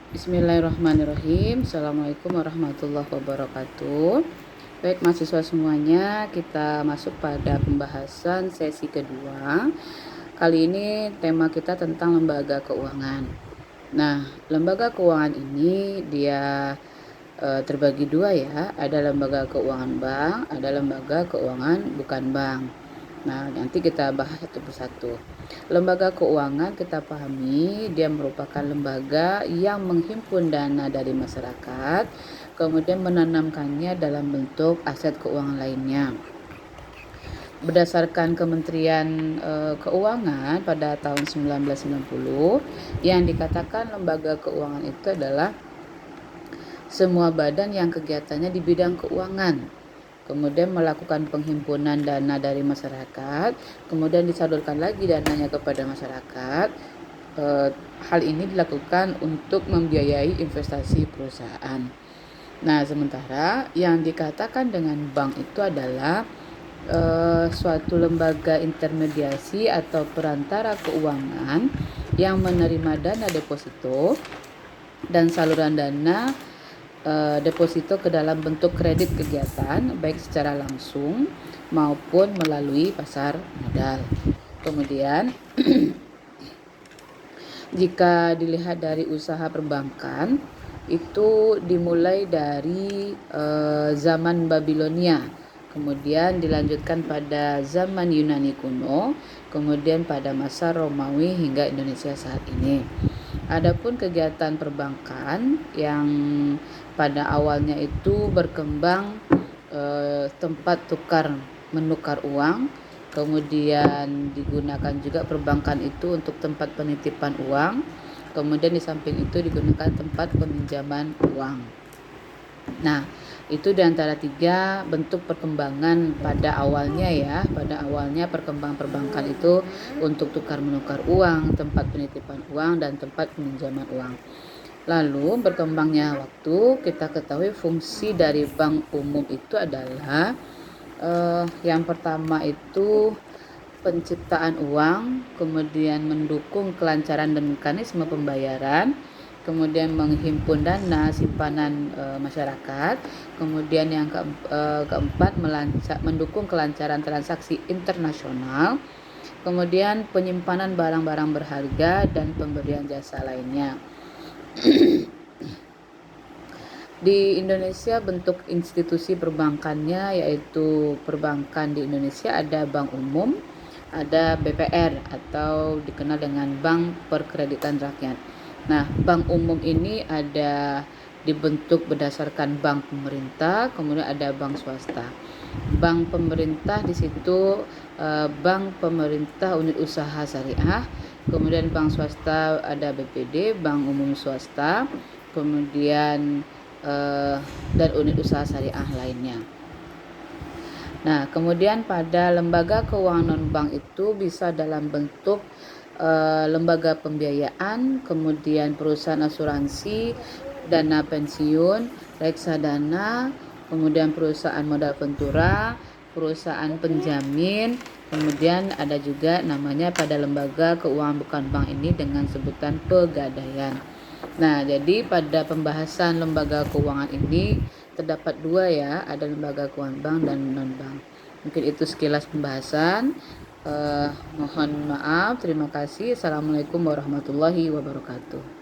Bismillahirrahmanirrahim. Assalamualaikum warahmatullahi wabarakatuh. Baik mahasiswa semuanya, kita masuk pada pembahasan sesi kedua. Kali ini tema kita tentang lembaga keuangan. Nah, lembaga keuangan ini dia terbagi dua ya. Ada lembaga keuangan bank, ada lembaga keuangan bukan bank. Nah, nanti kita bahas satu persatu. Lembaga keuangan kita pahami dia merupakan lembaga yang menghimpun dana dari masyarakat, kemudian menanamkannya dalam bentuk aset keuangan lainnya. Berdasarkan Kementerian Keuangan pada tahun 1990, yang dikatakan lembaga keuangan itu adalah semua badan yang kegiatannya di bidang keuangan, kemudian melakukan penghimpunan dana dari masyarakat, kemudian disalurkan lagi dananya kepada masyarakat. Hal ini dilakukan untuk membiayai investasi perusahaan. Nah, sementara yang dikatakan dengan bank itu adalah suatu lembaga intermediasi atau perantara keuangan yang menerima dana deposito dan saluran dana deposito ke dalam bentuk kredit kegiatan baik secara langsung maupun melalui pasar modal. Kemudian jika dilihat dari usaha perbankan itu dimulai dari zaman Babilonia, kemudian dilanjutkan pada zaman Yunani kuno, kemudian pada masa Romawi hingga Indonesia saat ini. Adapun kegiatan perbankan yang pada awalnya itu berkembang tempat tukar menukar uang, kemudian digunakan juga perbankan itu untuk tempat penitipan uang, kemudian di samping itu digunakan tempat peminjaman uang. Nah, itu diantara 3 bentuk perkembangan pada awalnya ya. Pada awalnya perkembangan perbankan itu untuk tukar menukar uang, tempat penitipan uang, dan tempat peminjaman uang. Lalu berkembangnya waktu, kita ketahui fungsi dari bank umum itu adalah yang pertama itu penciptaan uang, kemudian mendukung kelancaran dan mekanisme pembayaran, kemudian menghimpun dana simpanan masyarakat, kemudian yang keempat mendukung kelancaran transaksi internasional, kemudian penyimpanan barang-barang berharga dan pemberian jasa lainnya. Di Indonesia bentuk institusi perbankannya yaitu perbankan di Indonesia ada Bank Umum, ada BPR atau dikenal dengan Bank Perkreditan Rakyat. Nah, bank umum ini ada dibentuk berdasarkan bank pemerintah, kemudian ada bank swasta. Bank pemerintah di situ bank pemerintah unit usaha syariah, kemudian bank swasta ada BPD, bank umum swasta, kemudian dan unit usaha syariah lainnya. Nah, kemudian pada lembaga keuangan non-bank itu bisa dalam bentuk lembaga pembiayaan, kemudian perusahaan asuransi, dana pensiun, reksadana, kemudian perusahaan modal ventura, perusahaan penjamin, kemudian ada juga namanya pada lembaga keuangan bukan bank ini dengan sebutan pegadaian. Nah, jadi pada pembahasan lembaga keuangan ini terdapat 2 ya, ada lembaga keuangan bank dan non-bank. Mungkin itu sekilas pembahasan. Mohon maaf, terima kasih. Assalamualaikum warahmatullahi wabarakatuh.